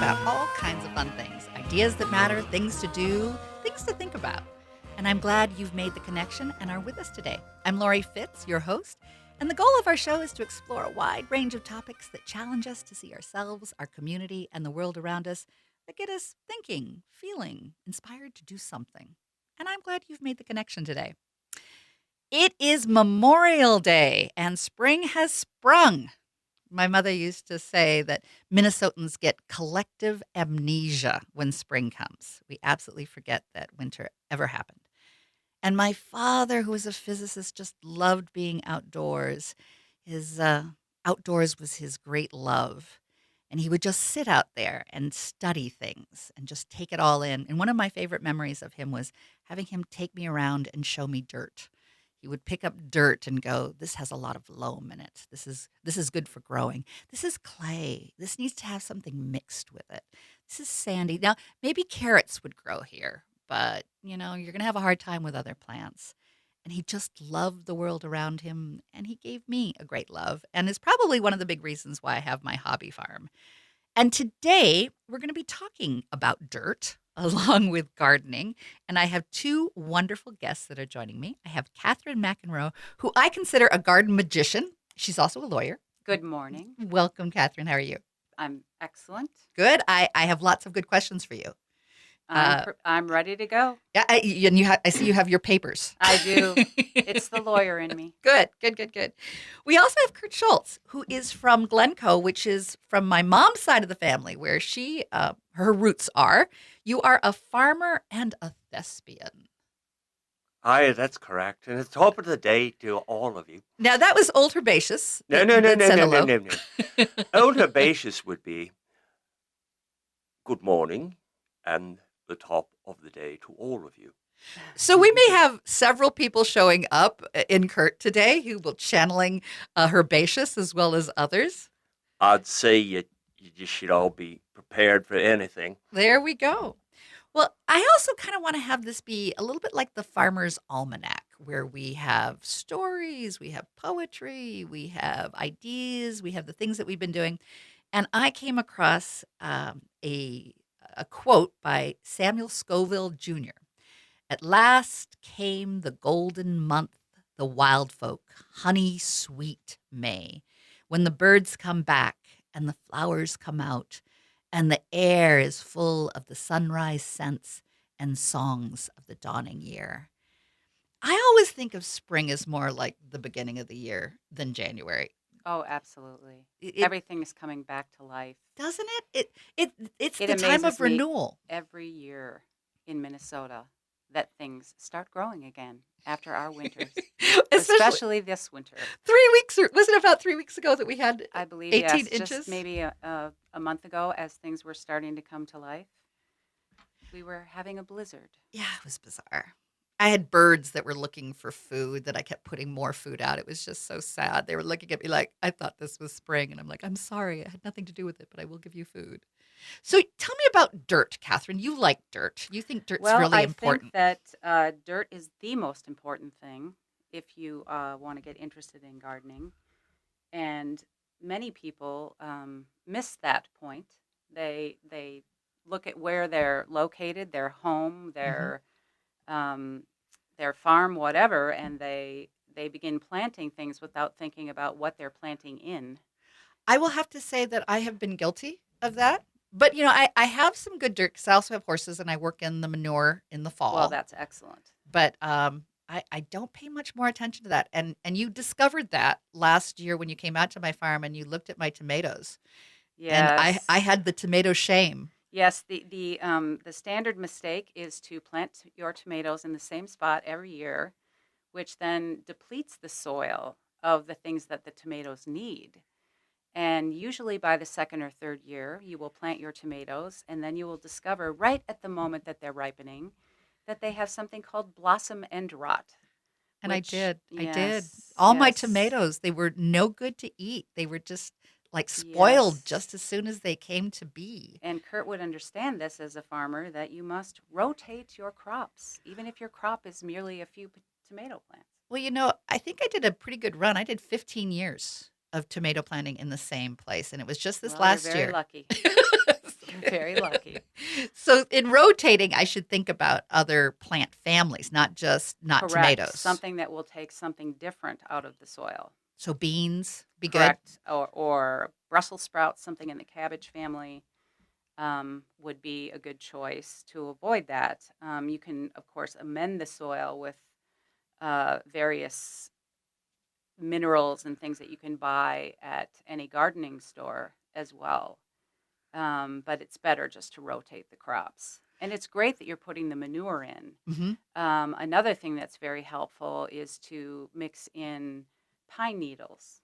about all kinds of fun things, ideas that matter, things to do, things to think about. And I'm glad you've made the connection and are with us today. I'm Lori Fitz, your host, and the goal of our show is to explore a wide range of topics that challenge us to see ourselves, our community, and the world around us, that get us thinking, feeling, inspired to do something. And I'm glad you've made the connection today. It is Memorial Day, and spring has sprung. My mother used to say that Minnesotans get collective amnesia when spring comes. We absolutely forget that winter ever happened. And my father, who was a physicist, just loved being outdoors. His outdoors was his great love. And he would just sit out there and study things and just take it all in. And one of my favorite memories of him was having him take me around and show me dirt. He would pick up dirt and go, "This has a lot of loam in it. This is good for growing. This is clay. This needs to have something mixed with it. This is sandy. Now, maybe carrots would grow here, but you're going to have a hard time with other plants." And he just loved the world around him, and he gave me a great love, and is probably one of the big reasons why I have my hobby farm. And today we're going to be talking about dirt along with gardening. And I have two wonderful guests that are joining me. I have Catherine McEnroe, who I consider a garden magician. She's also a lawyer. Good morning. Welcome, Catherine. How are you? I'm excellent. Good. I have lots of good questions for you. I'm ready to go. Yeah, I see you have your papers. I do. It's the lawyer in me. Good. We also have Kurt Schultz, who is from Glencoe, which is from my mom's side of the family, where her roots are. You are a farmer and a thespian. Hi, that's correct. And it's top of the day to all of you. Now, that was Old Herbaceous. No. Old Herbaceous would be good morning and the top of the day to all of you. So we may have several people showing up in Kurt today who will channeling Herbaceous as well as others. I'd say you just should all be prepared for anything. There we go. Well, I also kind of want to have this be a little bit like the Farmer's Almanac, where we have stories, we have poetry, we have ideas, we have the things that we've been doing. And I came across a quote by Samuel Scoville Jr. "At last came the golden month, the wild folk, honey sweet May, when the birds come back and the flowers come out, and the air is full of the sunrise scents and songs of the dawning year." I always think of spring as more like the beginning of the year than January. Oh, absolutely. Everything is coming back to life. Doesn't it? It's It the time amazes of me renewal. every year in Minnesota that things start growing again after our winters, especially this winter. 3 weeks, or was it about 3 weeks ago that we had I believe 18 yes, inches? just maybe a month ago, as things were starting to come to life, we were having a blizzard. Yeah, it was bizarre. I had birds that were looking for food that I kept putting more food out. It was just so sad. They were looking at me like, I thought this was spring. And I'm like, I'm sorry. It had nothing to do with it, but I will give you food. So tell me about dirt, Catherine. You like dirt. You think dirt's really important. Well, I think that dirt is the most important thing if you want to get interested in gardening. And many people miss that point. They look at where they're located, their home, their farm, whatever, and they begin planting things without thinking about what they're planting in. I will have to say that I have been guilty of that. But, I have some good dirt because I also have horses and I work in the manure in the fall. Well, that's excellent. But I don't pay much more attention to that. And you discovered that last year when you came out to my farm and you looked at my tomatoes. Yes. And I had the tomato shame. Yes, the standard mistake is to plant your tomatoes in the same spot every year, which then depletes the soil of the things that the tomatoes need. And usually by the second or third year, you will plant your tomatoes, and then you will discover right at the moment that they're ripening that they have something called blossom end rot. And I did. Yes, All my yes. tomatoes, they were no good to eat. They were just like spoiled Yes. just as soon as they came to be. And Kurt would understand this as a farmer, that you must rotate your crops, even if your crop is merely a few tomato plants. Well, I think I did a pretty good run. I did 15 years of tomato planting in the same place, and it was just this Well, last you're very year. lucky. You're very lucky. So in rotating, I should think about other plant families, not Correct. tomatoes. Something that will take something different out of the soil. So beans be good. Correct. Or Brussels sprouts, something in the cabbage family, would be a good choice to avoid that. You can, of course, amend the soil with various minerals and things that you can buy at any gardening store as well. But it's better just to rotate the crops. And it's great that you're putting the manure in. Hmm. Another thing that's very helpful is to mix in pine needles.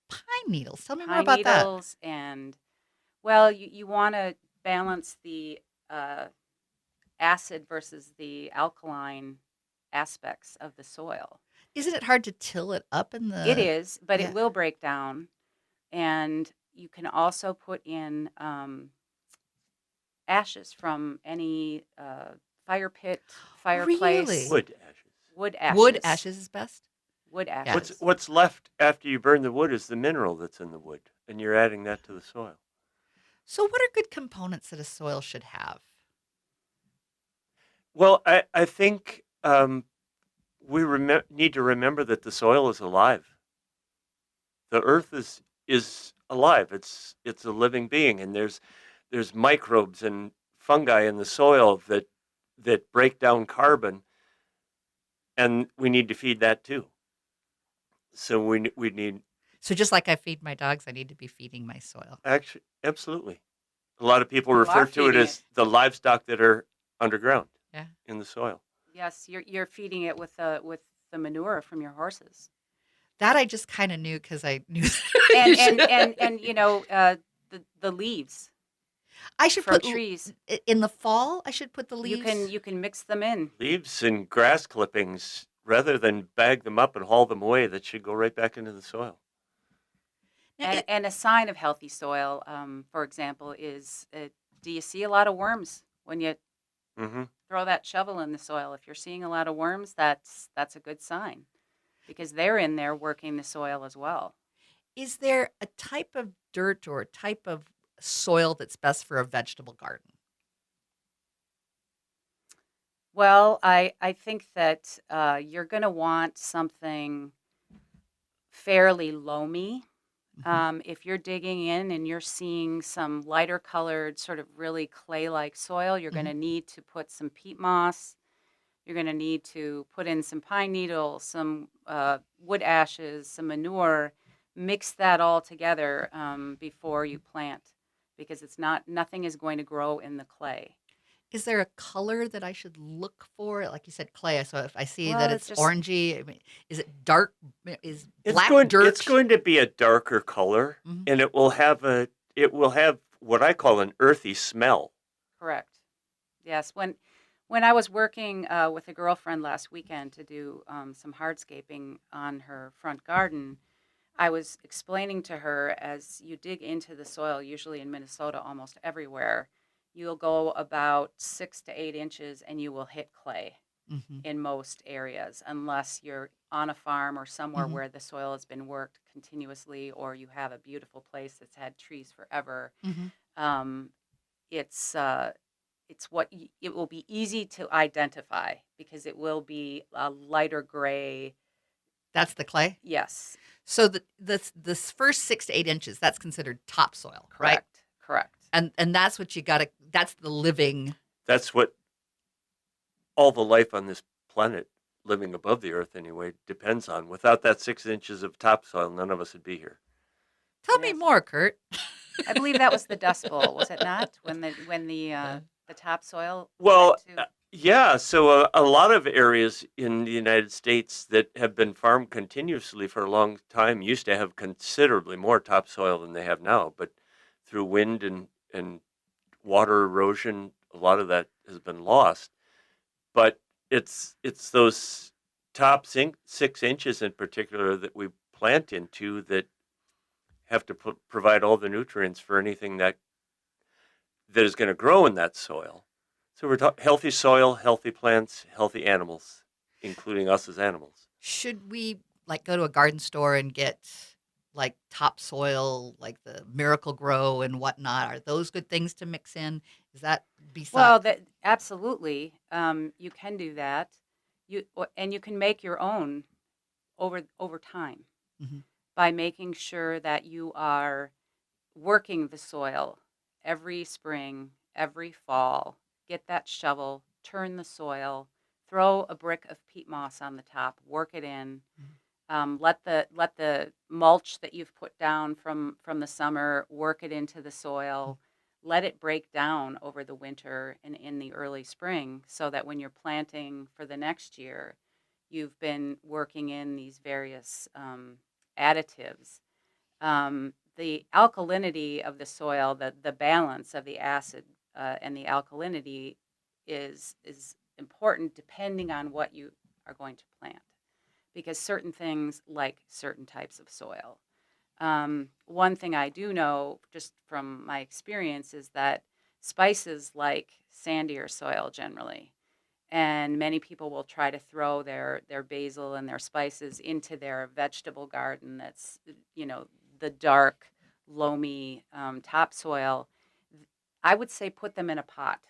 Pine needles. Tell me more Pine about that. needles and, well, you want to balance the acid versus the alkaline aspects of the soil. Isn't it hard to till it up in the? It is, but yeah. it will break down. And you can also put in ashes from any fire pit, fireplace. Really? Wood ashes. Wood ashes. Wood ashes is best. Wood Yeah. ashes. What's left after you burn the wood is the mineral that's in the wood, and you're adding that to the soil. So what are good components that a soil should have? Well, I think we need to remember that the soil is alive. The earth is alive. It's a living being, and there's microbes and fungi in the soil that break down carbon, and we need to feed that too. So we need So just like I feed my dogs, I need to be feeding my soil. actually absolutely. A lot of people You refer are to it feeding as the livestock that are underground Yeah. in the soil. Yes, you're feeding it with the manure from your horses. That I just kind of knew because I knew. And you know, the leaves I should from put trees. in the fall. I should put the leaves. You can mix them in. Leaves and grass clippings, rather than bag them up and haul them away, that should go right back into the soil. Now, And a sign of healthy soil, for example, is do you see a lot of worms when you Mm-hmm. throw that shovel in the soil? If you're seeing a lot of worms, that's a good sign because they're in there working the soil as well. Is there a type of dirt or a type of soil that's best for a vegetable garden? Well, I think that you're going to want something fairly loamy. If you're digging in and you're seeing some lighter colored, sort of really clay-like soil, you're going to need to put some peat moss. You're going to need to put in some pine needles, some wood ashes, some manure. Mix that all together before you plant, because nothing is going to grow in the clay. Is there a color that I should look for? Like you said, clay. So if I see Well, that it's it's just- orangey, I mean, is it dark? Is It's black going, dirt? It's going to be a darker color, Mhm. and it will have what I call an earthy smell. Correct. Yes. When I was working with a girlfriend last weekend to do some hardscaping on her front garden, I was explaining to her, as you dig into the soil, usually in Minnesota, almost everywhere, you'll go about 6 to 8 inches and you will hit clay Mhm. in most areas, unless you're on a farm or somewhere Mhm. where the soil has been worked continuously, or you have a beautiful place that's had trees forever. Mhm. It's it will be easy to identify because it will be a lighter gray. That's the clay. Yes, So this first 6 to 8 inches, that's considered topsoil, right? correct. And that's what you got to. That's the living. That's what all the life on this planet, living above the earth anyway, depends on. Without that 6 inches of topsoil, none of us would be here. Tell me Yes. more, Kurt. I believe that was the Dust Bowl, was it not? When the topsoil. Well, went to- yeah. So a lot of areas in the United States that have been farmed continuously for a long time used to have considerably more topsoil than they have now. But through wind and water erosion, a lot of that has been lost. But it's those top 6 inches in particular that we plant into that have to provide all the nutrients for anything that is going to grow in that soil. So we're talking healthy soil, healthy plants, healthy animals, including us as animals. Should we like go to a garden store and get like topsoil, like the Miracle Grow and whatnot? Are those good things to mix in? Is that Well, besides? that absolutely, you can do that. And you can make your own over time Mhm. by making sure that you are working the soil every spring, every fall. Get that shovel, turn the soil, throw a brick of peat moss on the top, work it in. Mhm. Let the mulch that you've put down from the summer work it into the soil. Let it break down over the winter and in the early spring, so that when you're planting for the next year, you've been working in these various additives. The alkalinity of the soil, the balance of the acid and the alkalinity is important depending on what you are going to plant, because certain things like certain types of soil. One thing I do know just from my experience is that spices like sandier soil generally, and many people will try to throw their basil and their spices into their vegetable garden that's, the dark, loamy topsoil. I would say put them in a pot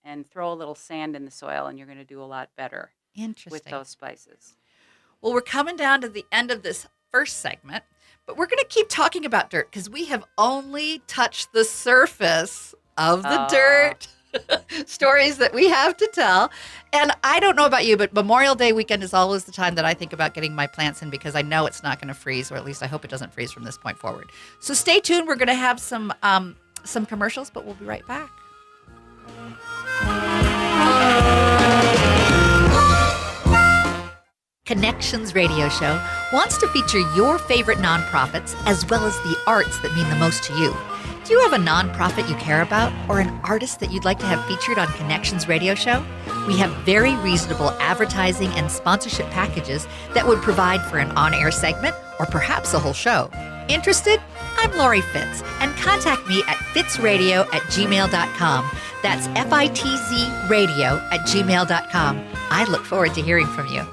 and throw a little sand in the soil, and you're going to do a lot better with Interesting. those spices. Well, we're coming down to the end of this first segment, but we're going to keep talking about dirt because we have only touched the surface of the dirt stories that we have to tell. And I don't know about you, but Memorial Day weekend is always the time that I think about getting my plants in, because I know it's not going to freeze, or at least I hope it doesn't freeze from this point forward. So stay tuned. We're going to have some commercials, but we'll be right back. Connections Radio Show wants to feature your favorite nonprofits as well as the arts that mean the most to you. Do you have a nonprofit you care about, or an artist that you'd like to have featured on Connections Radio Show? We have very reasonable advertising and sponsorship packages that would provide for an on-air segment or perhaps a whole show. Interested? I'm Lori Fitz, and contact me at fitzradio@gmail.com. That's FITZ radio@gmail.com. I look forward to hearing from you.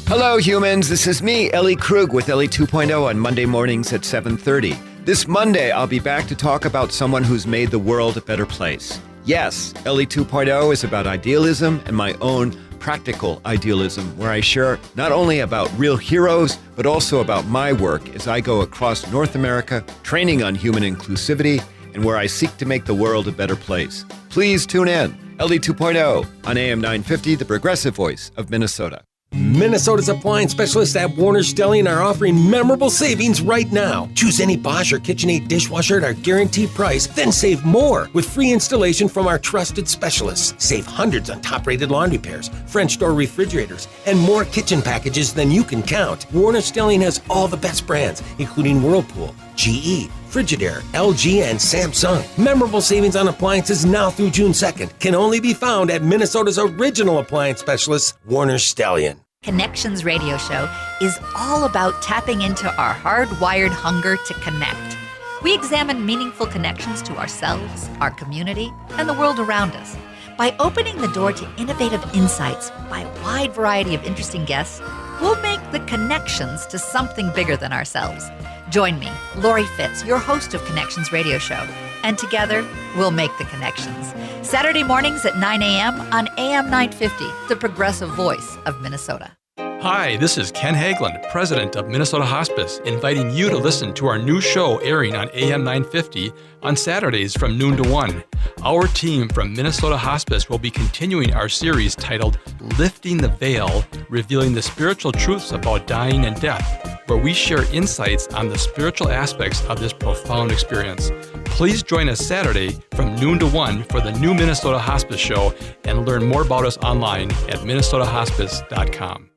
Hello, humans. This is me, Ellie Krug, with Ellie 2.0 on Monday mornings at 7:30. This Monday, I'll be back to talk about someone who's made the world a better place. Yes, Ellie 2.0 is about idealism and my own practical idealism, where I share not only about real heroes, but also about my work as I go across North America, training on human inclusivity, and where I seek to make the world a better place. Please tune in. Ellie 2.0 on AM 950, the progressive voice of Minnesota. Minnesota's appliance specialists at Warner Stellian are offering memorable savings right now. Choose any Bosch or KitchenAid dishwasher at our guaranteed price, then save more with free installation from our trusted specialists. Save hundreds on top-rated laundry pairs, French door refrigerators, and more kitchen packages than you can count. Warner Stellian has all the best brands, including Whirlpool, GE, Frigidaire, LG, and Samsung. Memorable savings on appliances now through June 2nd can only be found at Minnesota's original appliance specialist, Warner Stellian. Connections Radio Show is all about tapping into our hardwired hunger to connect. We examine meaningful connections to ourselves, our community, and the world around us. By opening the door to innovative insights by a wide variety of interesting guests, we'll make the connections to something bigger than ourselves. Join me, Lori Fitz, your host of Connections Radio Show, and together we'll make the connections. Saturday mornings at 9 a.m. on AM 950, the progressive voice of Minnesota. Hi, this is Ken Haglund, president of Minnesota Hospice, inviting you to listen to our new show airing on AM 950 on Saturdays from noon to 1. Our team from Minnesota Hospice will be continuing our series titled Lifting the Veil, revealing the spiritual truths about dying and death, where we share insights on the spiritual aspects of this profound experience. Please join us Saturday from noon to 1 for the new Minnesota Hospice show and learn more about us online at minnesotahospice.com.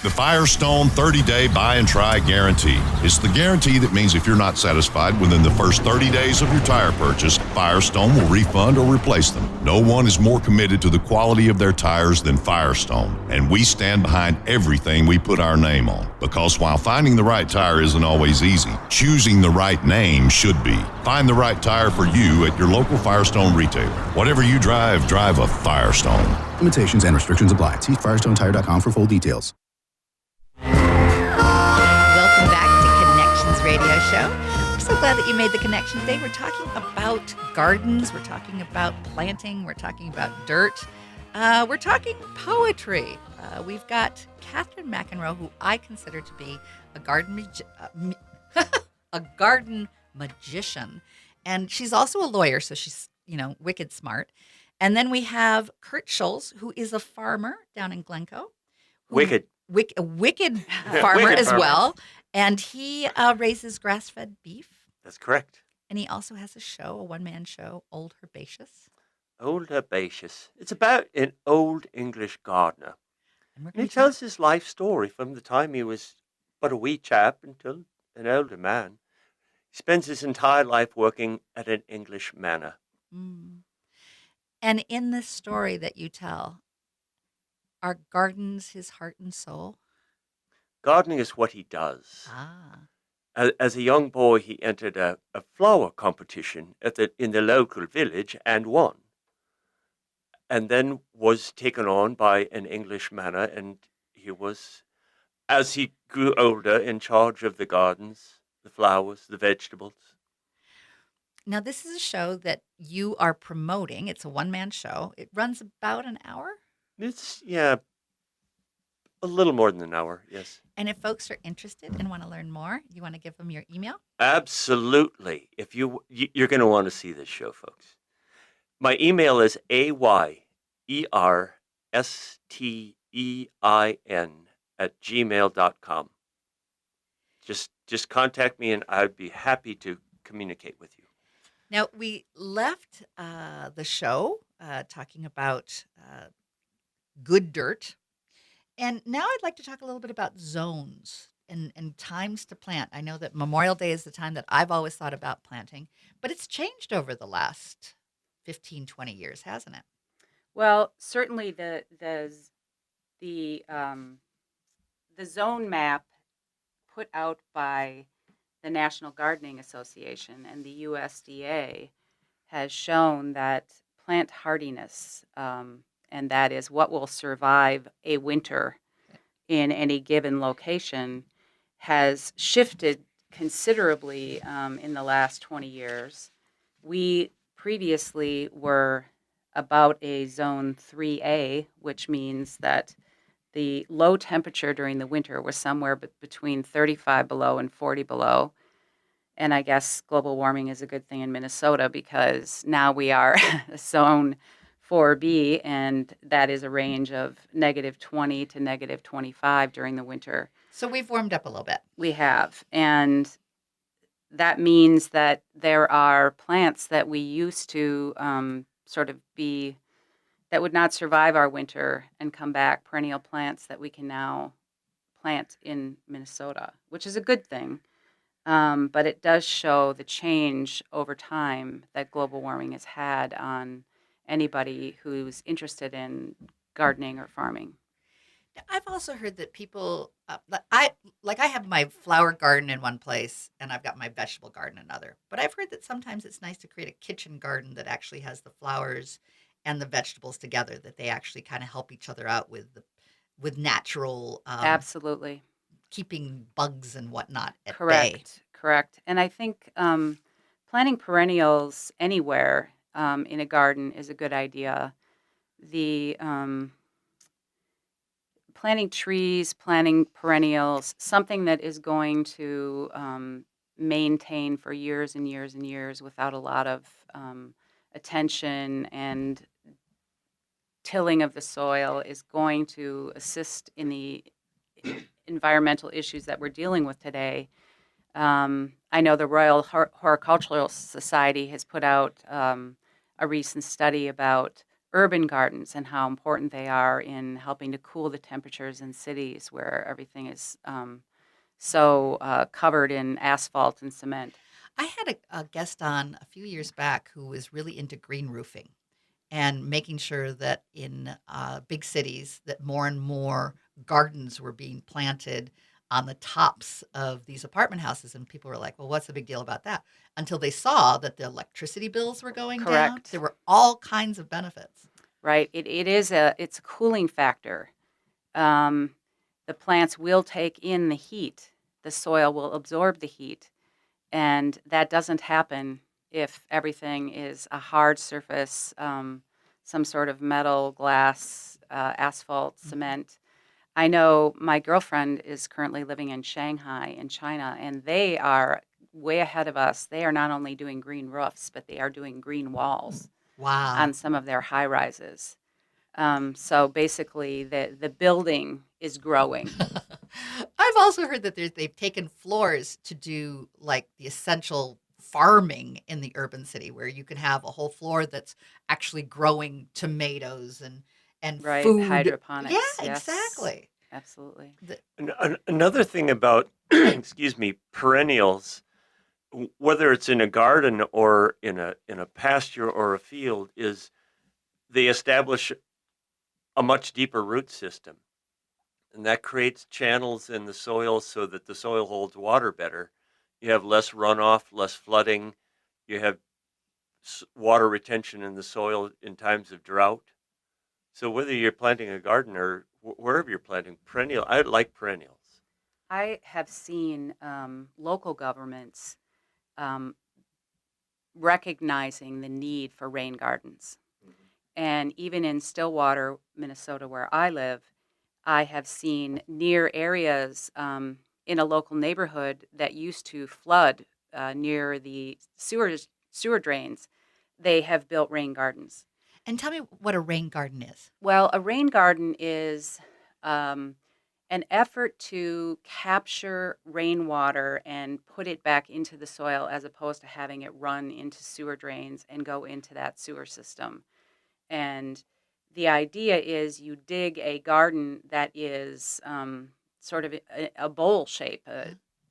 The Firestone 30-day buy and try guarantee. It's the guarantee that means if you're not satisfied within the first 30 days of your tire purchase, Firestone will refund or replace them. No one is more committed to the quality of their tires than Firestone, and we stand behind everything we put our name on. Because while finding the right tire isn't always easy, choosing the right name should be. Find the right tire for you at your local Firestone retailer. Whatever you drive, drive a Firestone. Limitations and restrictions apply. See firestonetire.com for full details. Welcome back to show. We're so glad that you made the connection today. We're talking about gardens. We're talking about planting. We're talking about dirt. We're talking poetry. We've got Catherine McEnroe, who I consider to be a a garden magician. And she's also a lawyer, so she's, wicked smart. And then we have Kurt Schulz, who is a farmer down in Glencoe. Wicked. A wicked farmer Wicked as farmer. well. And he raises grass-fed beef. That's correct. And he also has a show, a one-man show, Old Herbaceous. Old Herbaceous. It's about an old English gardener. And we're And going he to tells his life story from the time he was but a wee chap until an older man. He spends his entire life working at an English manor. And in this story that you tell, are gardens his heart and soul? Gardening is what he does. Ah. As a young boy, he entered a flower competition in the local village and won. And then was taken on by an English manor, and he was, as he grew older, in charge of the gardens, the flowers, the vegetables. Now, this is a show that you are promoting. It's a one-man show. It runs about an hour. It's, a little more than an hour, yes. And if folks are interested and want to learn more, you want to give them your email? Absolutely. If you're going to want to see this show, folks. My email is ayerstein@gmail.com. Just contact me and I'd be happy to communicate with you. Now, we left the show talking about good dirt. And now I'd like to talk a little bit about zones and times to plant. I know that Memorial Day is the time that I've always thought about planting, but it's changed over the last 15, 20 years, hasn't it? Well, certainly the zone map put out by the National Gardening Association and the USDA has shown that plant hardiness, and that is what will survive a winter in any given location, has shifted considerably in the last 20 years. We previously were about a zone 3A, which means that the low temperature during the winter was somewhere between 35 below and 40 below. And I guess global warming is a good thing in Minnesota because now we are zone 4B, and that is a range of -20 to -25 during the winter. So we've warmed up a little bit. We have. And that means that there are plants that we used to that would not survive our winter and come back, perennial plants that we can now plant in Minnesota, which is a good thing. But it does show the change over time that global warming has had on anybody who's interested in gardening or farming. I've also heard that people, I have my flower garden in one place and I've got my vegetable garden in another. But I've heard that sometimes it's nice to create a kitchen garden that actually has the flowers and the vegetables together, that they actually kind of help each other out with natural, Absolutely. keeping bugs and whatnot at bay. Correct. And I think planting perennials anywhere in a garden is a good idea. The planting trees, planting perennials, something that is going to maintain for years and years and years without a lot of attention and tilling of the soil is going to assist in the environmental issues that we're dealing with today. I know the Royal Horticultural Society has put out a recent study about urban gardens and how important they are in helping to cool the temperatures in cities where everything is so covered in asphalt and cement. I had a guest on a few years back who was really into green roofing and making sure that in big cities that more and more gardens were being planted on the tops of these apartment houses. And people were like, well, what's the big deal about that? Until they saw that the electricity bills were going down. Correct. There were all kinds of benefits. Right. It's a cooling factor. The plants will take in the heat. The soil will absorb the heat. And that doesn't happen if everything is a hard surface, some sort of metal, glass, asphalt, cement. I know my girlfriend is currently living in Shanghai in China, and they are way ahead of us. They are not only doing green roofs, but they are doing green walls Wow. on some of their high rises. So basically, the building is growing. I've also heard that they've taken floors to do like the essential farming in the urban city, where you can have a whole floor that's actually growing tomatoes and Right, food. hydroponics. Yeah, yes, exactly. Absolutely. Another thing about, excuse me, perennials, whether it's in a garden or in a pasture or a field, is they establish a much deeper root system. And that creates channels in the soil so that the soil holds water better. You have less runoff, less flooding. You have water retention in the soil in times of drought. So whether you're planting a garden or wherever you're planting perennial, I like perennials. I have seen local governments recognizing the need for rain gardens. And even in Stillwater, Minnesota, where I live, I have seen near areas in a local neighborhood that used to flood near the sewer drains. They have built rain gardens. And tell me what a rain garden is. Well, a rain garden is an effort to capture rainwater and put it back into the soil, as opposed to having it run into sewer drains and go into that sewer system. And the idea is you dig a garden that is sort of a bowl shape.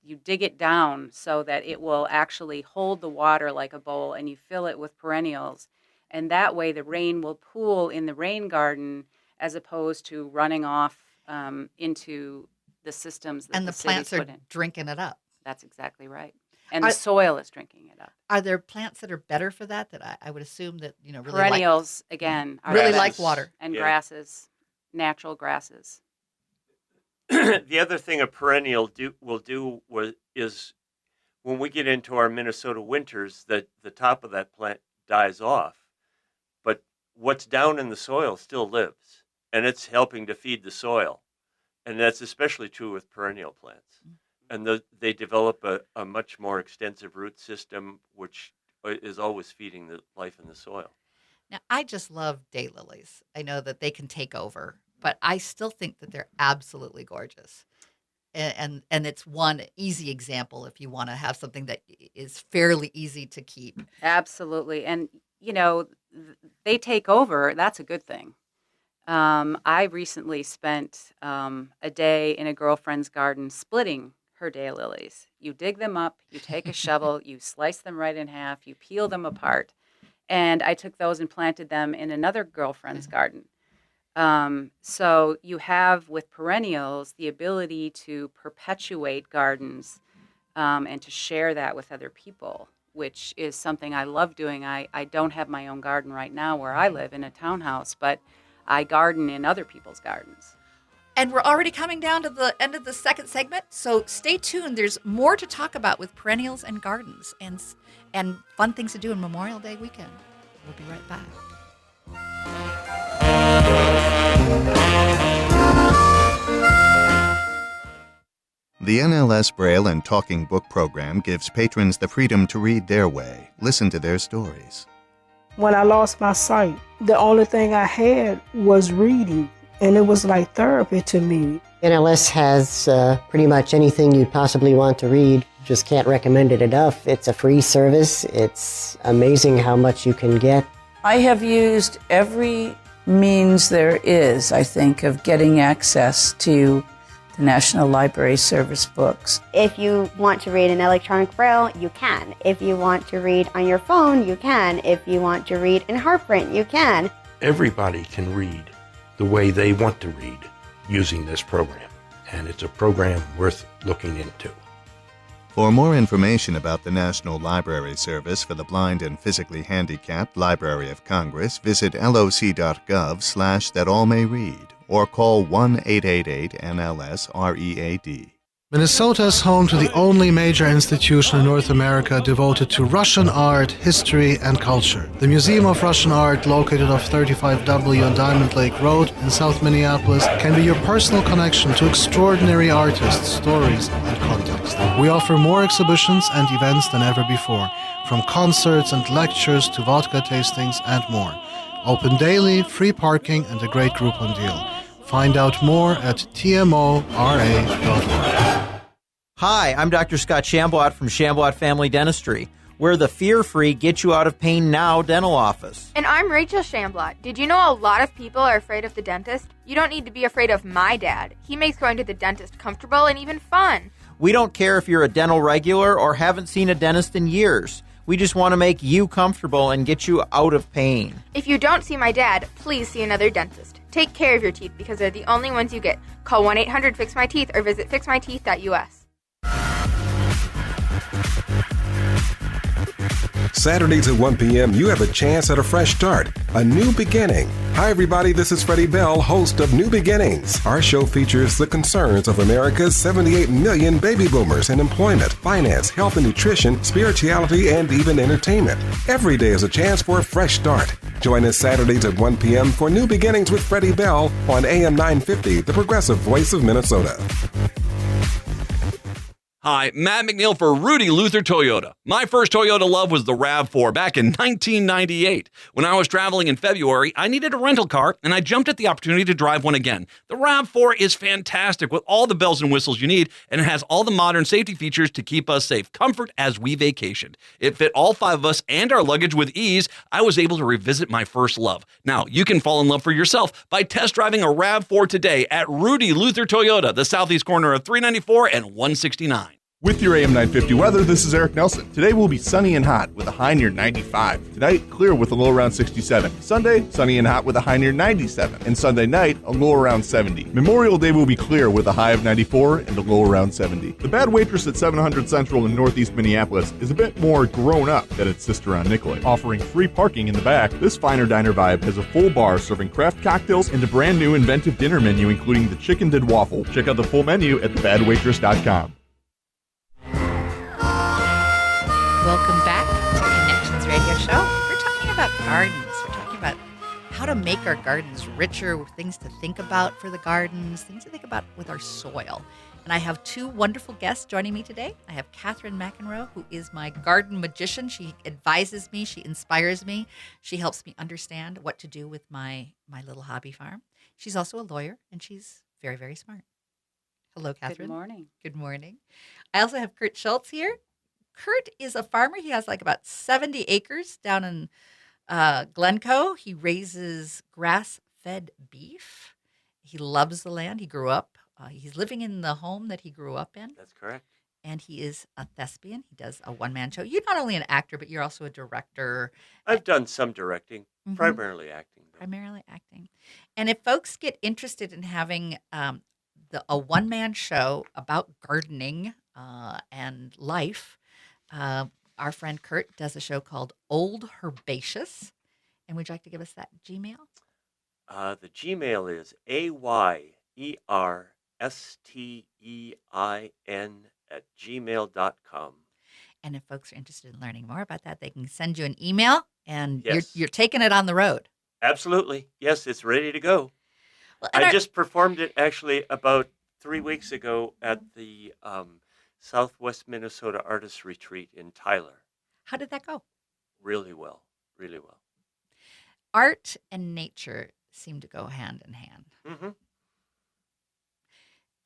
You dig it down so that it will actually hold the water like a bowl, and you fill it with perennials. And that way the rain will pool in the rain garden, as opposed to running off into the systems that And the cities plants are put in. drinking it up. That's exactly right. And the soil is drinking it up. Are there plants that are better for that? That I would assume that really Perennials, again, are really the like best. water. And Yeah. grasses, natural grasses. The other thing a perennial will do is when we get into our Minnesota winters, that the top of that plant dies off, but what's down in the soil still lives, and it's helping to feed the soil, and that's especially true with perennial plants. And they develop a much more extensive root system, which is always feeding the life in the soil. Now, I just love daylilies. I know that they can take over, but I still think that they're absolutely gorgeous. And it's one easy example if you want to have something that is fairly easy to keep. Absolutely. And, they take over. That's a good thing. I recently spent a day in a girlfriend's garden splitting her daylilies. You dig them up, you take a shovel, you slice them right in half, you peel them apart. And I took those and planted them in another girlfriend's garden. So you have, with perennials, the ability to perpetuate gardens and to share that with other people, which is something I love doing. I don't have my own garden right now where I live in a townhouse, but I garden in other people's gardens. And we're already coming down to the end of the second segment, so stay tuned. There's more to talk about with perennials and gardens and fun things to do in Memorial Day weekend. We'll be right back. The NLS Braille and Talking Book program gives patrons the freedom to read their way, listen to their stories. When I lost my sight, the only thing I had was reading, and it was like therapy to me. NLS has pretty much anything you'd possibly want to read. Just can't recommend it enough. It's a free service. It's amazing how much you can get. I have used every means there is, I think, of getting access to the National Library Service books. If you want to read in electronic Braille, you can. If you want to read on your phone, you can. If you want to read in Heartprint, you can. Everybody can read the way they want to read using this program, and it's a program worth looking into. For more information about the National Library Service for the Blind and Physically Handicapped Library of Congress, visit loc.gov/thatallmayread or call 1-888-NLS-READ. Minnesota is home to the only major institution in North America devoted to Russian art, history, and culture. The Museum of Russian Art, located off 35W on Diamond Lake Road in South Minneapolis, can be your personal connection to extraordinary artists, stories, and context. We offer more exhibitions and events than ever before, from concerts and lectures to vodka tastings and more. Open daily, free parking, and a great Groupon deal. Find out more at tmora.org. Hi, I'm Dr. Scott Shamblat from Shamblat Family Dentistry. We're the fear-free, get-you-out-of-pain-now dental office. And I'm Rachel Shamblat. Did you know a lot of people are afraid of the dentist? You don't need to be afraid of my dad. He makes going to the dentist comfortable and even fun. We don't care if you're a dental regular or haven't seen a dentist in years. We just want to make you comfortable and get you out of pain. If you don't see my dad, please see another dentist. Take care of your teeth because they're the only ones you get. Call 1-800-FIX-MY-TEETH or visit fixmyteeth.us. Saturdays at 1 p.m., you have a chance at a fresh start, a new beginning. Hi, everybody. This is Freddie Bell, host of New Beginnings. Our show features the concerns of America's 78 million baby boomers in employment, finance, health and nutrition, spirituality, and even entertainment. Every day is a chance for a fresh start. Join us Saturdays at 1 p.m. for New Beginnings with Freddie Bell on AM 950, the progressive voice of Minnesota. Hi, Matt McNeil for Rudy Luther Toyota. My first Toyota love was the RAV4 back in 1998. When I was traveling in February, I needed a rental car, and I jumped at the opportunity to drive one again. The RAV4 is fantastic with all the bells and whistles you need, and it has all the modern safety features to keep us safe. Comfort as we vacationed. It fit all 5 of us and our luggage with ease. I was able to revisit my first love. Now, you can fall in love for yourself by test driving a RAV4 today at Rudy Luther Toyota, the southeast corner of 394 and 169. With your AM 950 weather, this is Eric Nelson. Today will be sunny and hot with a high near 95. Tonight, clear with a low around 67. Sunday, sunny and hot with a high near 97. And Sunday night, a low around 70. Memorial Day will be clear with a high of 94 and a low around 70. The Bad Waitress at 700 Central in Northeast Minneapolis is a bit more grown up than its sister on Nicolay. Offering free parking in the back, this finer diner vibe has a full bar serving craft cocktails and a brand new inventive dinner menu including the Chicken Did Waffle. Check out the full menu at thebadwaitress.com. Welcome back to Connections Radio Show. We're talking about gardens. We're talking about how to make our gardens richer, things to think about for the gardens, things to think about with our soil. And I have 2 wonderful guests joining me today. I have Catherine McEnroe, who is my garden magician. She advises me. She inspires me. She helps me understand what to do with my little hobby farm. She's also a lawyer, and she's very, very smart. Hello, Catherine. Good morning. Good morning. I also have Kurt Schultz here. Kurt is a farmer. He has like about 70 acres down in Glencoe. He raises grass-fed beef. He loves the land. He grew up. He's living in the home that he grew up in. That's correct. And he is a thespian. He does a one-man show. You're not only an actor, but you're also a director. I've done some directing, primarily acting. Primarily acting. And if folks get interested in having a one-man show about gardening and life, our friend Kurt does a show called Old Herbaceous. And would you like to give us that Gmail? The Gmail is ayerstein@gmail.com. And if folks are interested in learning more about that, they can send you an email, and Yes. you're taking it on the road. Absolutely. Yes, it's ready to go. Well, I just performed it actually about 3 weeks ago at the Southwest Minnesota Artists Retreat in Tyler. How did that go? Really well. Really well. Art and nature seem to go hand in hand. Mm-hmm.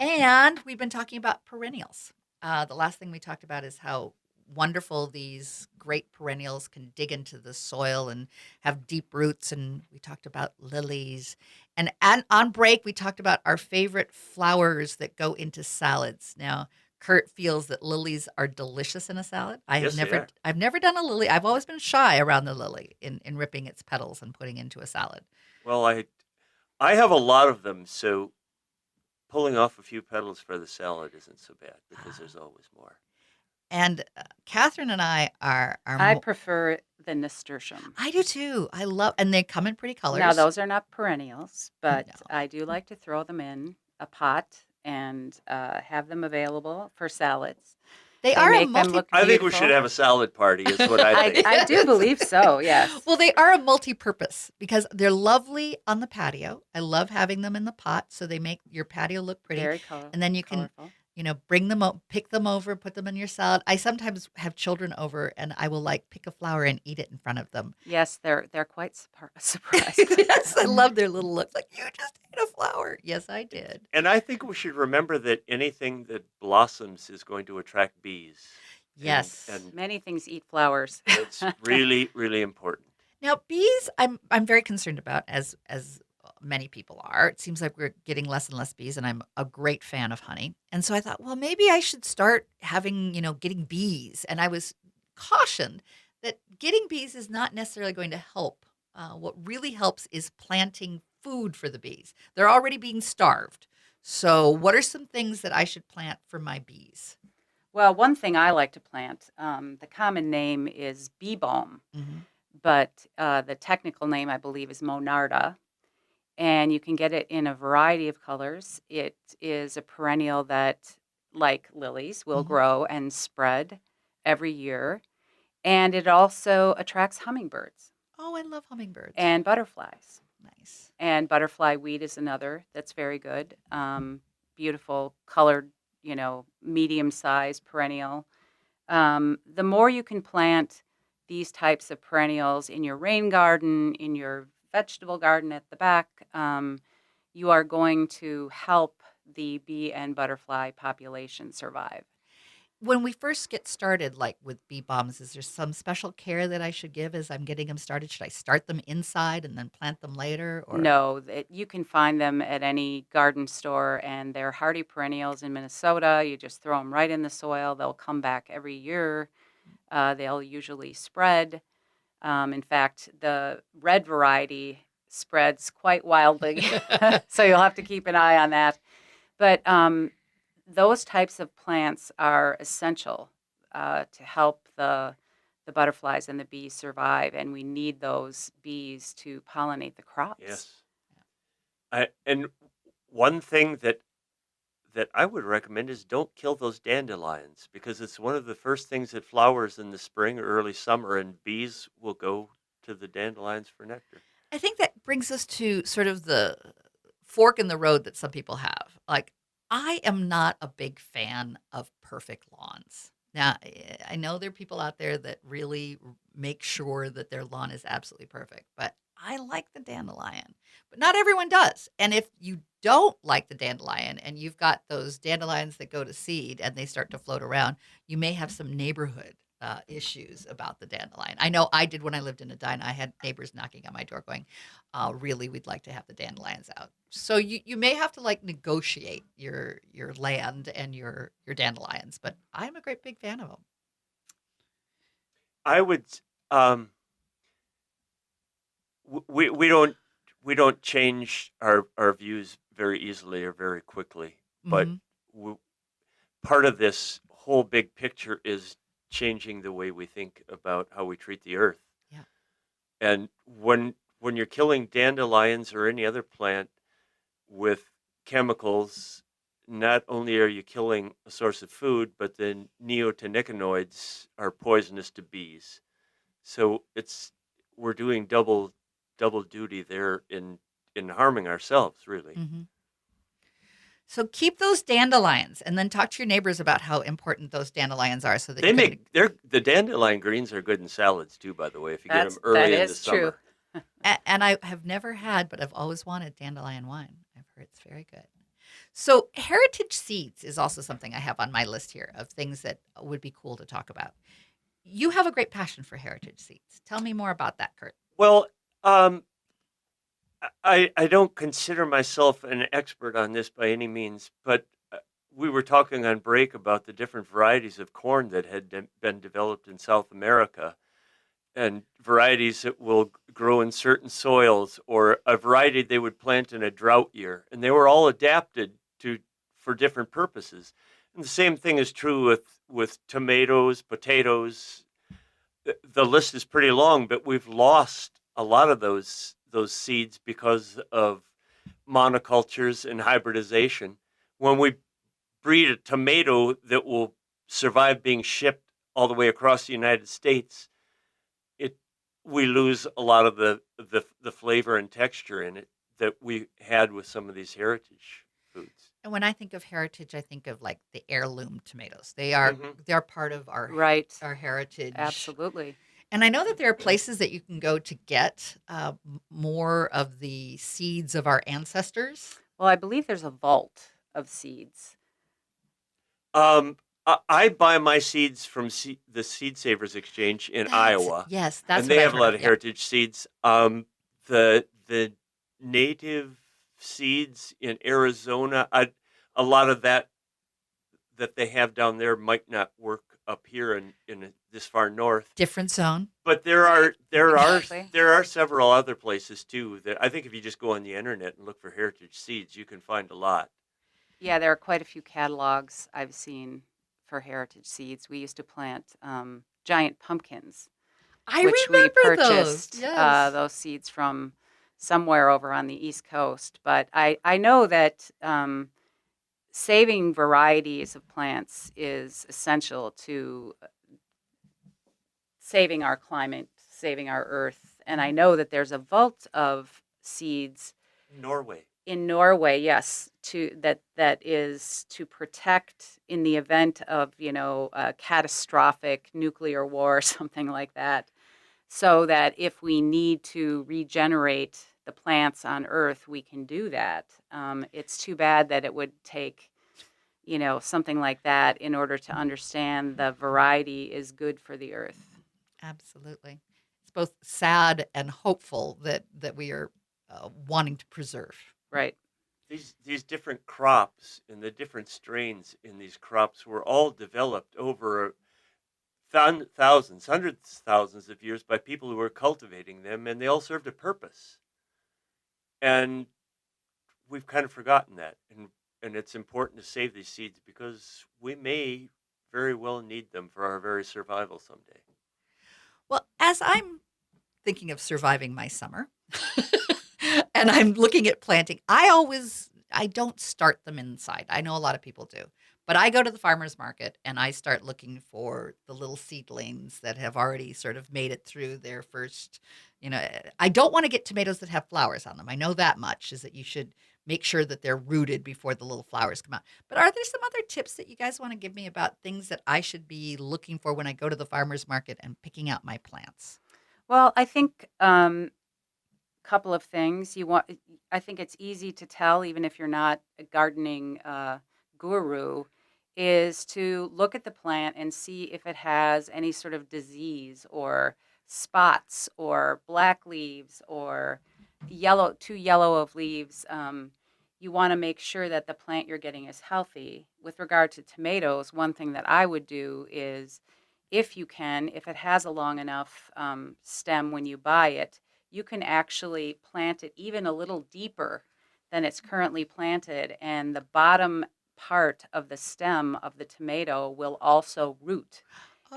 And we've been talking about perennials. The last thing we talked about is how wonderful these great perennials can dig into the soil and have deep roots. And we talked about lilies. And on break, we talked about our favorite flowers that go into salads. Now, Kurt feels that lilies are delicious in a salad. Yes, they are. I've never done a lily. I've always been shy around the lily in ripping its petals and putting into a salad. Well, I have a lot of them, so pulling off a few petals for the salad isn't so bad because there's always more. And Catherine and I are I prefer the nasturtium. I do too. I love, and they come in pretty colors. Now, those are not perennials, but I do like to throw them in a pot and have them available for salads. They are a make them look I think we beautiful. should have a salad party, is what I think. I do believe so, yes. Well, they are a multi-purpose because they're lovely on the patio. I love having them in the pot, so they make your patio look pretty. Very colorful. And then you can, bring them up, pick them over, put them in your salad. I sometimes have children over, and I will pick a flower and eat it in front of them. Yes, they're quite surprised. Yes, I love their little look. Like, you just ate a flower. Yes, I did. And I think we should remember that anything that blossoms is going to attract bees. Yes. And many things eat flowers. It's really, really important. Now, bees, I'm very concerned about, as many people are. It seems like we're getting less and less bees, and I'm a great fan of honey. And so I thought, well, maybe I should start having, getting bees. And I was cautioned that getting bees is not necessarily going to help. What really helps is planting food for the bees. They're already being starved. So what are some things that I should plant for my bees? Well, one thing I like to plant, the common name is bee balm, but the technical name, I believe, is Monarda. And you can get it in a variety of colors. It is a perennial that, like lilies, will grow and spread every year. And it also attracts hummingbirds. Oh, I love hummingbirds. And butterflies. Nice. And butterfly weed is another that's very good. Beautiful, colored, medium-sized perennial. The more you can plant these types of perennials in your rain garden, in your vegetable garden at the back, you are going to help the bee and butterfly population survive. When we first get started, like with bee balms, is there some special care that I should give as I'm getting them started? Should I start them inside and then plant them later? Or? No, you can find them at any garden store, and they're hardy perennials in Minnesota. You just throw them right in the soil. They'll come back every year. They'll usually spread. In fact, the red variety spreads quite wildly, so you'll have to keep an eye on that. But those types of plants are essential to help the butterflies and the bees survive, and we need those bees to pollinate the crops. Yes. And one thing that I would recommend is don't kill those dandelions, because it's one of the first things that flowers in the spring or early summer, and bees will go to the dandelions for nectar. I think that brings us to sort of the fork in the road that some people have. Like, I am not a big fan of perfect lawns. Now, I know there are people out there that really make sure that their lawn is absolutely perfect, but I like the dandelion. But not everyone does. And if you don't like the dandelion and you've got those dandelions that go to seed and they start to float around, you may have some neighborhood issues about the dandelion. I know I did when I lived in Edina. I had neighbors knocking on my door going, really, we'd like to have the dandelions out. So you may have to negotiate your land and your dandelions, but I'm a great big fan of them. I would we don't change our views very easily or very quickly, but part of this whole big picture is changing the way we think about how we treat the earth. Yeah. And when you're killing dandelions or any other plant with chemicals, not only are you killing a source of food, but the neonicotinoids are poisonous to bees. So we're doing double duty there in harming ourselves, really. Mm-hmm. So keep those dandelions, and then talk to your neighbors about how important those dandelions are. So that the dandelion greens are good in salads too, by the way. If you get them early in the summer. And I have never had, but I've always wanted dandelion wine. I've heard it's very good. So heritage seeds is also something I have on my list here of things that would be cool to talk about. You have a great passion for heritage seeds. Tell me more about that, Kurt. Well, I don't consider myself an expert on this by any means, but we were talking on break about the different varieties of corn that had been developed in South America, and varieties that will grow in certain soils, or a variety they would plant in a drought year, and they were all adapted for different purposes. And the same thing is true with tomatoes, potatoes. The list is pretty long, but we've lost a lot of those seeds because of monocultures and hybridization. when we breed a tomato that will survive being shipped all the way across the United States, we lose a lot of the flavor and texture in it that we had with some of these heritage foods. And when I think of heritage, I think of like the heirloom tomatoes. They're part of our our heritage. Absolutely. And I know that there are places that you can go to get more of the seeds of our ancestors. Well, I believe there's a vault of seeds. I buy my seeds from the Seed Savers Exchange in Iowa. Yes, that's and what they I've have a heard lot of, of yeah. heritage seeds. The native seeds in Arizona, a lot of that they have down there might not work up here in this far north. Different zone. But there are Exactly. several other places too that I think if you just go on the internet and look for heritage seeds, you can find a lot. Yeah, there are quite a few catalogs I've seen for heritage seeds. We used to plant giant pumpkins, I which we remember those. purchased Yes. those seeds from somewhere over on the East Coast. But I know that saving varieties of plants is essential to saving our climate, saving our earth. And I know that there's a vault of seeds Norway. in Norway, yes, that is to protect in the event of a catastrophic nuclear war or something like that, so that if we need to regenerate the plants on Earth, we can do that. It's too bad that it would take something like that in order to understand the variety is good for the Earth. Absolutely. It's both sad and hopeful that we are wanting to preserve. Right. These different crops and the different strains in these crops were all developed over thousands, hundreds of thousands of years by people who were cultivating them, and they all served a purpose. And we've kind of forgotten that. And it's important to save these seeds because we may very well need them for our very survival someday. Well, as I'm thinking of surviving my summer and I'm looking at planting, I don't start them inside. I know a lot of people do. But I go to the farmer's market and I start looking for the little seedlings that have already sort of made it through their first, I don't want to get tomatoes that have flowers on them. I know that much, is that you should make sure that they're rooted before the little flowers come out. But are there some other tips that you guys want to give me about things that I should be looking for when I go to the farmer's market and picking out my plants? Well, I think couple of things. I think it's easy to tell, even if you're not a gardening guru, is to look at the plant and see if it has any sort of disease or spots or black leaves or too yellow of leaves. You want to make sure that the plant you're getting is healthy. With regard to tomatoes, one thing that I would do is, if it has a long enough stem when you buy it, you can actually plant it even a little deeper than it's currently planted, and the bottom part of the stem of the tomato will also root,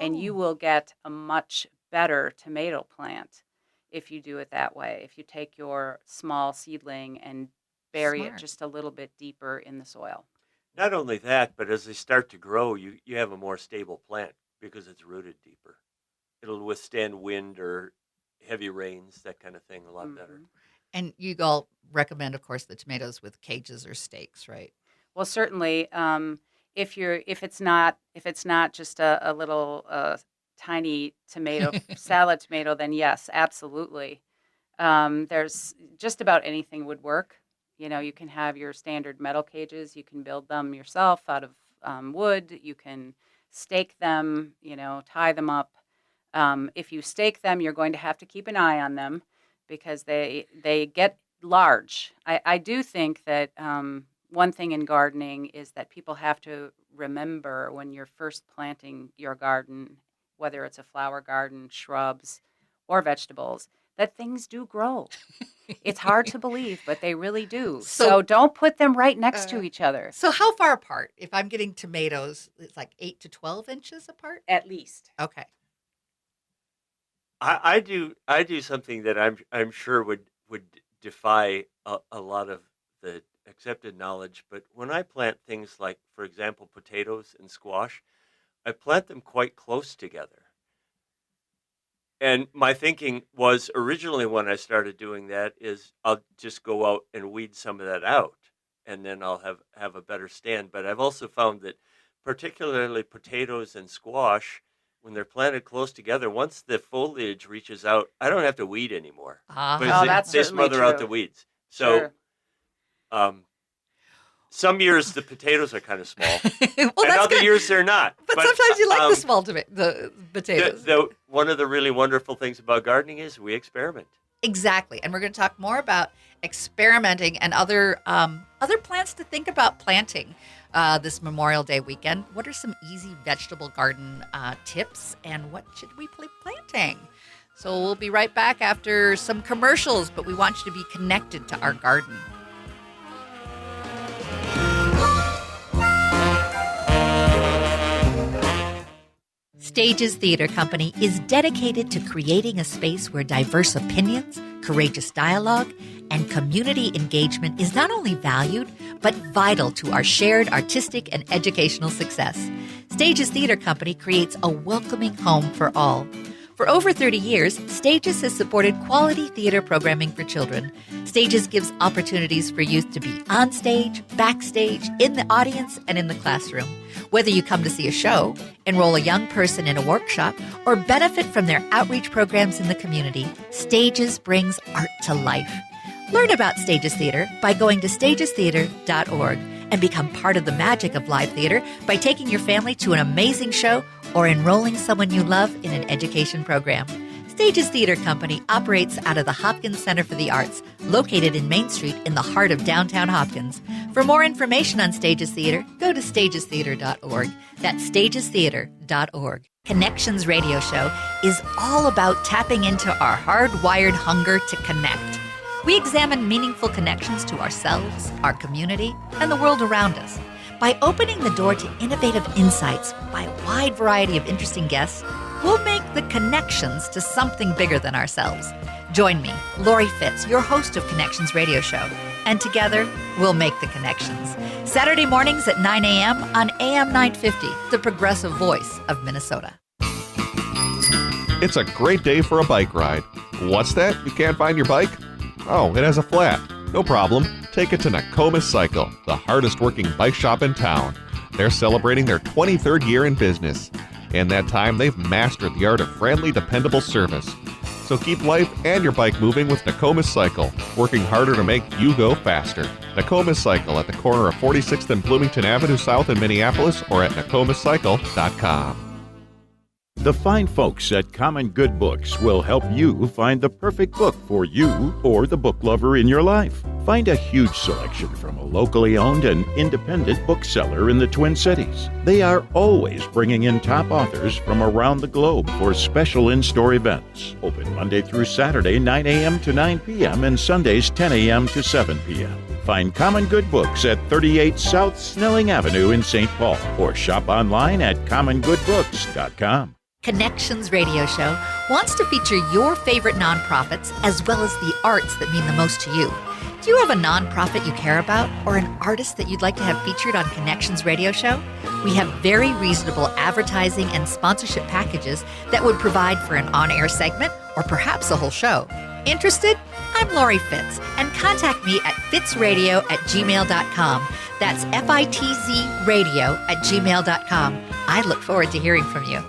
and you will get a much better tomato plant if you do it that way. If you take your small seedling and bury it Smart. just a little bit deeper in the soil. Not only that, but as they start to grow, you have a more stable plant because it's rooted deeper. It'll withstand wind or heavy rains, that kind of thing, a lot better. And you all recommend, of course, the tomatoes with cages or stakes, right? Well, certainly, if it's not just a little tiny tomato salad tomato, then yes, absolutely. There's just about anything would work. You can have your standard metal cages. You can build them yourself out of wood. You can stake them. Tie them up. If you stake them, you're going to have to keep an eye on them because they get large. I do think that one thing in gardening is that people have to remember when you're first planting your garden, whether it's a flower garden, shrubs, or vegetables, that things do grow. It's hard to believe, but they really do. So don't put them right next to each other. So how far apart? If I'm getting tomatoes, it's like 8 to 12 inches apart? At least. Okay. I do something that I'm sure would defy a lot of the accepted knowledge, but when I plant things like, for example, potatoes and squash, I plant them quite close together. And my thinking was originally when I started doing that is I'll just go out and weed some of that out, and then I'll have a better stand. But I've also found that particularly potatoes and squash, when they're planted close together, once the foliage reaches out, I don't have to weed anymore. That's they certainly smother out true. the weeds. So Sure. some years the potatoes are kind of small, and that's other good. years they're not. But sometimes you like the potatoes. One of the really wonderful things about gardening is we experiment. Exactly. And we're going to talk more about experimenting and other plants to think about planting this Memorial Day weekend. What are some easy vegetable garden tips, and what should we be planting? So we'll be right back after some commercials, but we want you to be connected to our garden. Stages Theater Company is dedicated to creating a space where diverse opinions, courageous dialogue, and community engagement is not only valued, but vital to our shared artistic and educational success. Stages Theater Company creates a welcoming home for all. For over 30 years, Stages has supported quality theater programming for children. Stages gives opportunities for youth to be on stage, backstage, in the audience, and in the classroom. Whether you come to see a show, enroll a young person in a workshop, or benefit from their outreach programs in the community, Stages brings art to life. Learn about Stages Theater by going to stagestheater.org and become part of the magic of live theater by taking your family to an amazing show or enrolling someone you love in an education program. Stages Theater Company operates out of the Hopkins Center for the Arts, located in Main Street in the heart of downtown Hopkins. For more information on Stages Theater, go to stagestheater.org. That's stagestheater.org. Connections Radio Show is all about tapping into our hardwired hunger to connect. We examine meaningful connections to ourselves, our community, and the world around us. By opening the door to innovative insights by a wide variety of interesting guests, we'll make the connections to something bigger than ourselves. Join me, Lori Fitz, your host of Connections Radio Show, and together we'll make the connections. Saturday mornings at 9 a.m. on AM 950, the progressive voice of Minnesota. It's a great day for a bike ride. What's that? You can't find your bike? Oh, it has a flat. No problem. Take it to Nokomis Cycle, the hardest working bike shop in town. They're celebrating their 23rd year in business. In that time, they've mastered the art of friendly, dependable service. So keep life and your bike moving with Nokomis Cycle, working harder to make you go faster. Nokomis Cycle at the corner of 46th and Bloomington Avenue South in Minneapolis, or at nokomiscycle.com. The fine folks at Common Good Books will help you find the perfect book for you or the book lover in your life. Find a huge selection from a locally owned and independent bookseller in the Twin Cities. They are always bringing in top authors from around the globe for special in-store events. Open Monday through Saturday, 9 a.m. to 9 p.m. and Sundays, 10 a.m. to 7 p.m. Find Common Good Books at 38 South Snelling Avenue in St. Paul or shop online at commongoodbooks.com. Connections Radio Show wants to feature your favorite nonprofits as well as the arts that mean the most to you. Do you have a nonprofit you care about or an artist that you'd like to have featured on Connections Radio Show? We have very reasonable advertising and sponsorship packages that would provide for an on-air segment or perhaps a whole show. Interested? I'm Lori Fitz, and contact me at fitzradio@gmail.com. That's FITZ radio@gmail.com. I look forward to hearing from you.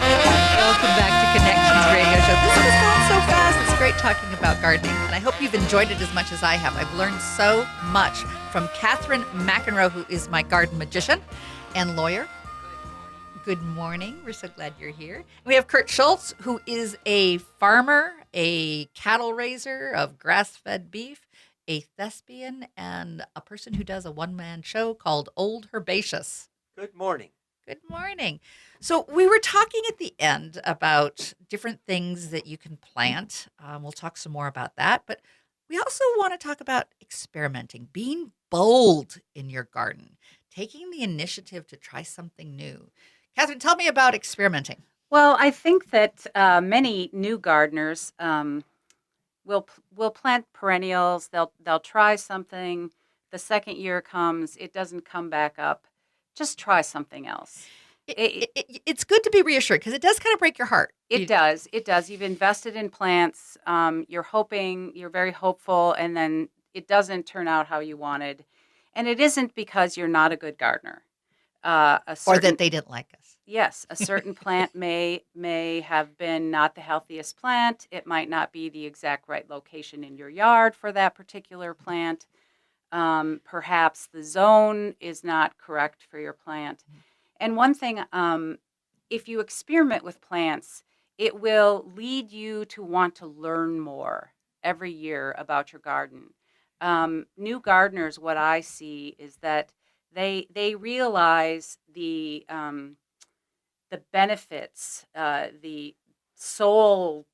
Welcome back to Connections Radio Show. This has gone so fast. It's great talking about gardening, and I hope you've enjoyed it as much as I have. I've learned so much from Catherine McEnroe, who is my garden magician and lawyer. Good morning. We're so glad you're here. We have Kurt Schultz, who is a farmer, a cattle raiser of grass-fed beef, a thespian, and a person who does a one-man show called Old Herbaceous. Good morning. Good morning. So we were talking at the end about different things that you can plant. We'll talk some more about that. But we also want to talk about experimenting, being bold in your garden, taking the initiative to try something new. Catherine, tell me about experimenting. Well, I think that many new gardeners will plant perennials. They'll try something. The second year comes, it doesn't come back up. Just try something else. It's good to be reassured because it does kind of break your heart. It does. It does. You've invested in plants. You're hoping, you're very hopeful, and then it doesn't turn out how you wanted. And it isn't because you're not a good gardener. Or that they didn't like us. Yes, a certain plant may have been not the healthiest plant. It might not be the exact right location in your yard for that particular plant. Perhaps the zone is not correct for your plant. And one thing, if you experiment with plants, it will lead you to want to learn more every year about your garden. New gardeners, what I see is that they realize the benefits, the soul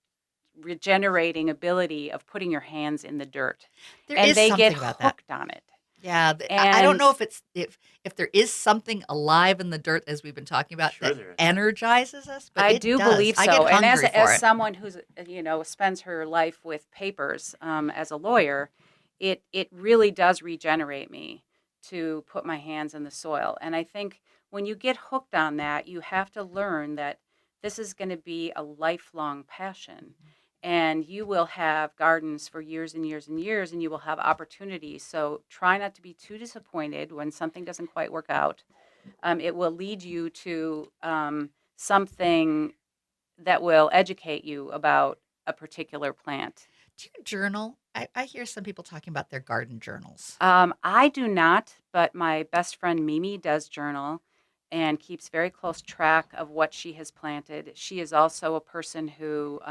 regenerating ability of putting your hands in the dirt, and they get hooked on it. Yeah, I don't know if there is something alive in the dirt, as we've been talking about, that energizes us. But I do does. believe so. I get And hungry for as it. someone who's spends her life with papers as a lawyer, it really does regenerate me to put my hands in the soil. And I think when you get hooked on that, you have to learn that this is going to be a lifelong passion. And you will have gardens for years and years and years, and you will have opportunities. So try not to be too disappointed when something doesn't quite work out. It will lead you to something that will educate you about a particular plant. Do you journal? I hear some people talking about their garden journals. I do not, but my best friend Mimi does journal and keeps very close track of what she has planted. She is also a person who,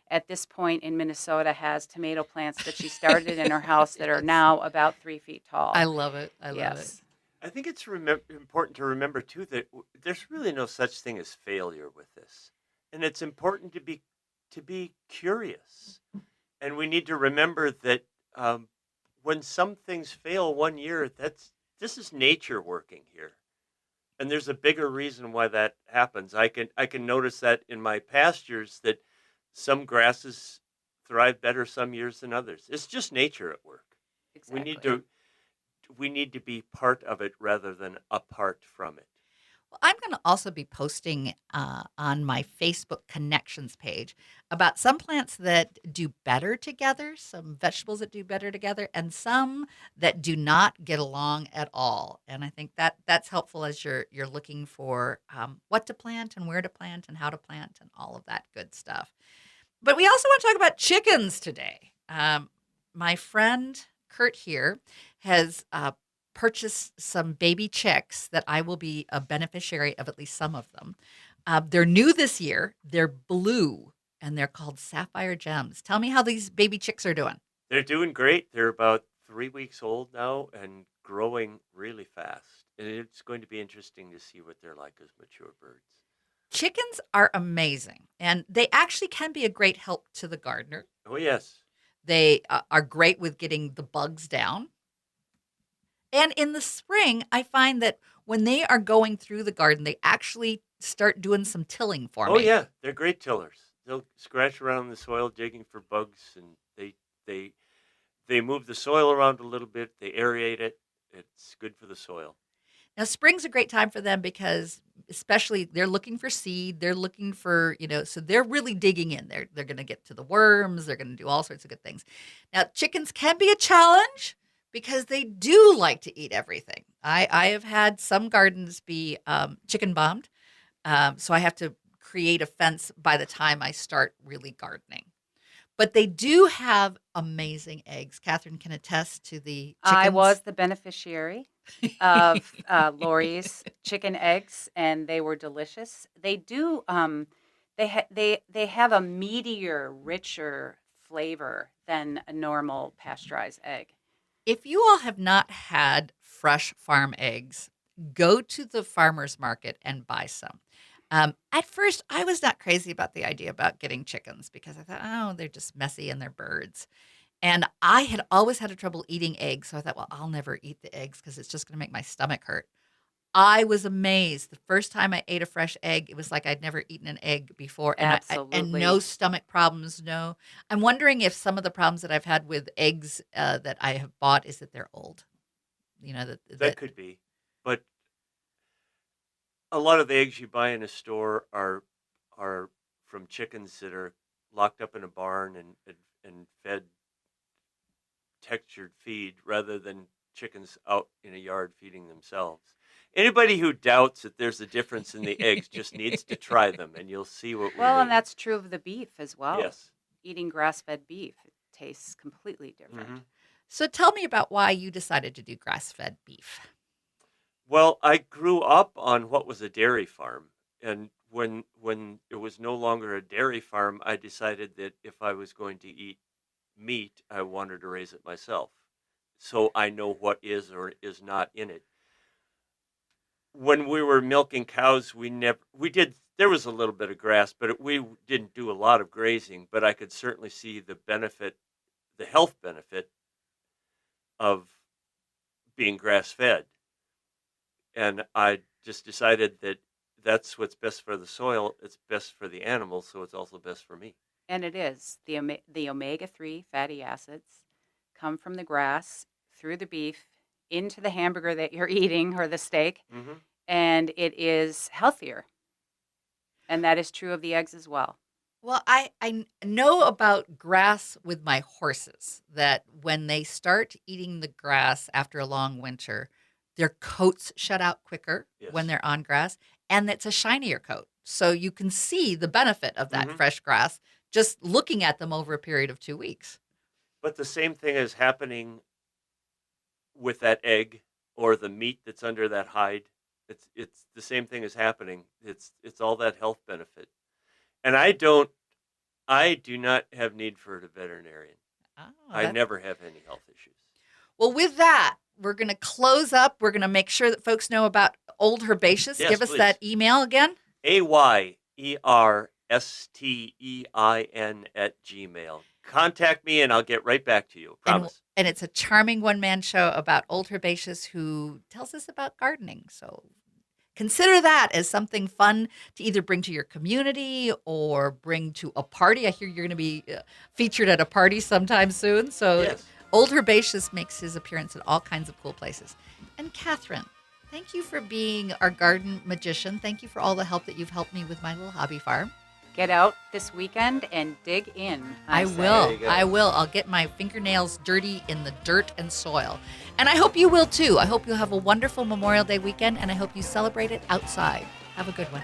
at this point in Minnesota, has tomato plants that she started in her house that are now about 3 feet tall. I love it. I love it. I think it's important to remember, too, that there's really no such thing as failure with this. And it's important to be curious. And we need to remember that when some things fail one year, this is nature working here. And there's a bigger reason why that happens. I can notice that in my pastures that some grasses thrive better some years than others. It's just nature at work. Exactly. We need to be part of it rather than apart from it. Well, I'm going to also be posting on my Facebook connections page about some plants that do better together, some vegetables that do better together, and some that do not get along at all. And I think that's helpful as you're looking for what to plant and where to plant and how to plant and all of that good stuff. But we also want to talk about chickens today. My friend Kurt here has purchased some baby chicks that I will be a beneficiary of at least some of them. They're new this year. They're blue, and they're called Sapphire Gems. Tell me how these baby chicks are doing. They're doing great. They're about 3 weeks old now and growing really fast. And it's going to be interesting to see what they're like as mature birds. Chickens are amazing, and they actually can be a great help to the gardener. Oh, yes. They are great with getting the bugs down. And in the spring, I find that when they are going through the garden, they actually start doing some tilling for me. Oh, yeah. They're great tillers. They'll scratch around in the soil digging for bugs, and they move the soil around a little bit. They aerate it. It's good for the soil. Now, spring's a great time for them because especially they're looking for seed. They're looking for, so they're really digging in. They're going to get to the worms. They're going to do all sorts of good things. Now, chickens can be a challenge because they do like to eat everything. I have had some gardens be chicken bombed, so I have to create a fence by the time I start really gardening. But they do have amazing eggs. Catherine can attest to the chickens. I was the beneficiary of Lori's chicken eggs, and they were delicious. They do. They have a meatier, richer flavor than a normal pasteurized egg. If you all have not had fresh farm eggs, go to the farmer's market and buy some. At first, I was not crazy about the idea about getting chickens because I thought, they're just messy and they're birds. And I had always had trouble eating eggs, so I thought, well, I'll never eat the eggs because it's just going to make my stomach hurt. I was amazed. The first time I ate a fresh egg, it was like I'd never eaten an egg before. And Absolutely. and no stomach problems, no. I'm wondering if some of the problems that I've had with eggs that I have bought is that they're old. You know, that could be. But a lot of the eggs you buy in a store are from chickens that are locked up in a barn and fed textured feed rather than chickens out in a yard feeding themselves. Anybody who doubts that there's a difference in the eggs just needs to try them, and you'll see what we Well, mean. and that's true of the beef as well. Yes. Eating grass-fed beef, it tastes completely different. Mm-hmm. So tell me about why you decided to do grass-fed beef. Well, I grew up on what was a dairy farm, and when it was no longer a dairy farm, I decided that if I was going to eat meat, I wanted to raise it myself, so I know what is or is not in it. When we were milking cows, there was a little bit of grass, but we didn't do a lot of grazing, but I could certainly see the health benefit of being grass-fed. And I just decided that that's what's best for the soil, it's best for the animals, so it's also best for me. And it is. The omega-3 fatty acids come from the grass, through the beef, into the hamburger that you're eating or the steak, Mm-hmm. and it is healthier. And that is true of the eggs as well. Well, I know about grass with my horses, that when they start eating the grass after a long winter, their coats shut out quicker when they're on grass, and it's a shinier coat. So you can see the benefit of that fresh grass just looking at them over a period of 2 weeks. But the same thing is happening with that egg or the meat that's under that hide. It's the same thing is happening. It's all that health benefit. And I do not have need for a veterinarian. I never have any health issues. Well, with that, we're going to close up. We're going to make sure that folks know about Old Herbaceous. Yes, Give us please. that email again. AYERSTEIN@gmail. Contact me and I'll get right back to you. Promise. And it's a charming one-man show about Old Herbaceous who tells us about gardening. So consider that as something fun to either bring to your community or bring to a party. I hear you're going to be featured at a party sometime soon. So Yes. Old Herbaceous makes his appearance at all kinds of cool places. And Catherine, thank you for being our garden magician. Thank you for all the help that you've helped me with my little hobby farm. Get out this weekend and dig in. I will. I'll get my fingernails dirty in the dirt and soil. And I hope you will too. I hope you'll have a wonderful Memorial Day weekend, and I hope you celebrate it outside. Have a good one.